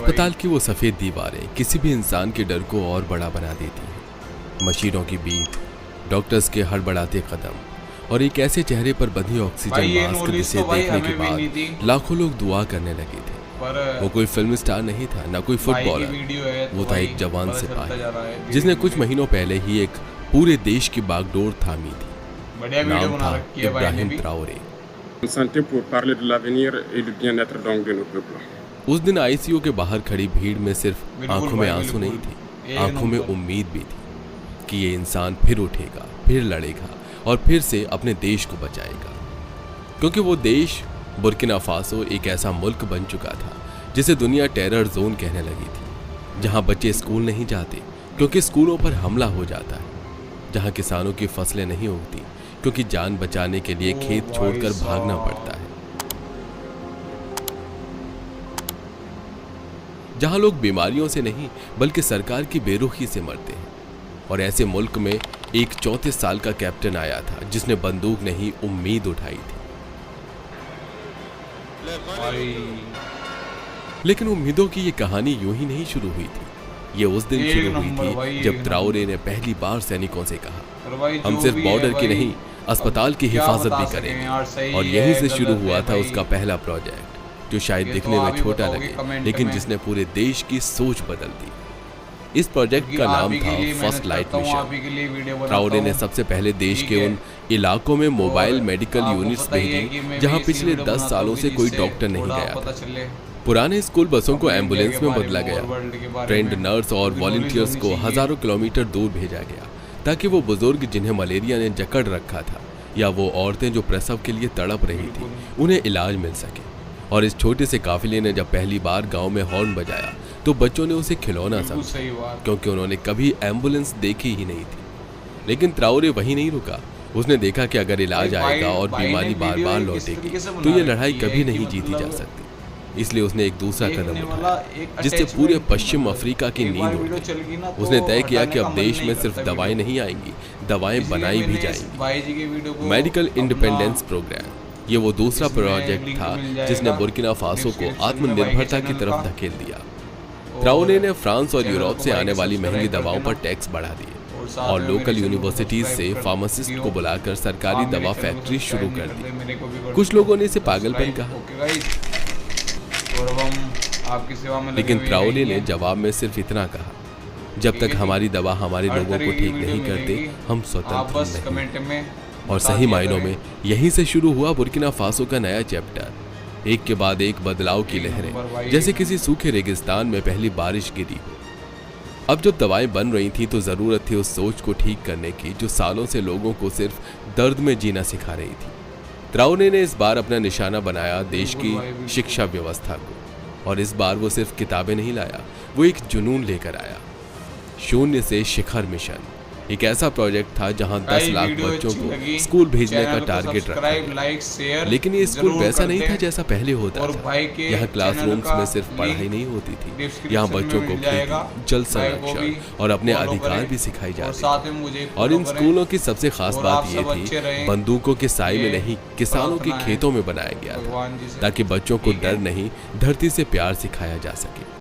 अस्पताल की वो सफ़ेद दीवारें किसी भी इंसान के डर को और बड़ा बना देती हैं। मशीनों की बीट, डॉक्टर्स के हड़बड़ाते कदम और एक ऐसे चेहरे पर बंधी ऑक्सीजन मास्क जिसे देखने के बाद लाखों लोग दुआ करने लगे थे। वो कोई फिल्म स्टार नहीं था, ना कोई फुटबॉलर, वो था एक जवान सिपाही जिसने कुछ महीनों पहले ही एक पूरे देश की बागडोर थामी थी। नाम था इब्राहिम ट्राओरे। उस दिन आईसीयू के बाहर खड़ी भीड़ में सिर्फ आंखों में आंसू नहीं थे, आंखों में उम्मीद भी थी कि ये इंसान फिर उठेगा, फिर लड़ेगा और फिर से अपने देश को बचाएगा। क्योंकि वो देश बुर्किना फासो एक ऐसा मुल्क बन चुका था जिसे दुनिया टेरर जोन कहने लगी थी, जहां बच्चे स्कूल नहीं जाते क्योंकि स्कूलों पर हमला हो जाता है, जहां किसानों की फसलें नहीं उगती क्योंकि जान बचाने के लिए खेत छोड़कर भागना पड़ता है, जहां लोग बीमारियों से नहीं बल्कि सरकार की बेरुखी से मरते हैं। और ऐसे मुल्क में एक 34 साल का कैप्टन आया था जिसने बंदूक नहीं उम्मीद उठाई थी। लेकिन उम्मीदों की ये कहानी यूं ही नहीं शुरू हुई थी। ये उस दिन शुरू हुई थी जब ट्राओरे ने पहली बार सैनिकों से कहा, हम सिर्फ बॉर्डर की नहीं अस्पताल की हिफाजत भी करेंगे। और यहीं से शुरू हुआ था उसका पहला प्रोजेक्ट, जो शायद दिखने में छोटा लगे लेकिन जिसने पूरे देश की सोच बदल दी। इस प्रोजेक्ट का नाम था फर्स्ट लाइट मिशन। ट्राओरे ने सबसे पहले देश के उन इलाकों में मोबाइल मेडिकल यूनिट्स भेजी जहां पिछले 10 सालों से कोई डॉक्टर नहीं गया था। पुराने स्कूल बसों को एम्बुलेंस में बदला गया। ट्रेंड नर्स और वॉलंटियर्स को हजारों किलोमीटर दूर भेजा गया ताकि वो बुजुर्ग जिन्हें मलेरिया ने जकड़ रखा था या वो औरतें जो प्रसव के लिए तड़प रही थी उन्हें इलाज मिल सके। और इस छोटे से काफिले ने जब पहली बार गांव में हॉर्न बजाया तो बच्चों ने उसे खिलौना समझा, क्योंकि उन्होंने कभी एम्बुलेंस देखी ही नहीं थी। लेकिन ट्राओरे वहीं नहीं रुका। उसने देखा कि अगर इलाज आएगा और बीमारी बार बार लौटेगी तो ये लड़ाई कभी नहीं जीती जा सकती। इसलिए उसने एक दूसरा कदम उठाया जिससे पूरे पश्चिम अफ्रीका की नींद उड़ गई। उसने तय किया कि अब देश में सिर्फ दवाएं नहीं आएंगी, दवाएं बनाई भी जाएंगी। मेडिकल इंडिपेंडेंस प्रोग्राम, ये वो दूसरा प्रोजेक्ट था जिसने बुर्किना फासो को आत्मनिर्भरता की तरफ धकेल दिया। ट्राओरे ने फ्रांस और यूरोप से आने वाली महंगी दवाओं पर टैक्स बढ़ा दिए और लोकल यूनिवर्सिटीज से फार्मासिस्ट को बुलाकर सरकारी दवा फैक्ट्री शुरू कर दी। कुछ लोगों ने इसे पागलपन कहा, लेकिन ट्राओरे ने जवाब में सिर्फ इतना कहा, जब तक हमारी दवा हमारे लोगों को ठीक नहीं करते हम स्वतंत्र नहीं। और सही मायनों में यहीं से शुरू हुआ बुर्किना फासो का नया चैप्टर। एक के बाद एक बदलाव की लहरें, जैसे किसी सूखे रेगिस्तान में पहली बारिश गिरी। अब जब दवाएं बन रही थी तो जरूरत थी उस सोच को ठीक करने की जो सालों से लोगों को सिर्फ दर्द में जीना सिखा रही थी। ट्राओरे ने इस बार अपना निशाना बनाया देश की शिक्षा व्यवस्था को। और इस बार वो सिर्फ किताबें नहीं लाया, वो एक जुनून लेकर आया। शून्य से शिखर मिशन, एक ऐसा प्रोजेक्ट था जहां 10 लाख बच्चों को स्कूल भेजने का टारगेट रखा गया। लेकिन ये स्कूल वैसा नहीं था जैसा पहले होता था। यहाँ क्लासरूम्स में सिर्फ पढ़ाई नहीं होती थी, यहाँ बच्चों को खेती, जल संरक्षण और अपने अधिकार भी सिखाई जाती थी। और इन स्कूलों की सबसे खास बात ये थी, बंदूकों के साए में नहीं किसानों के खेतों में बनाया गया था, ताकि बच्चों को डर नहीं धरती से प्यार सिखाया जा सके।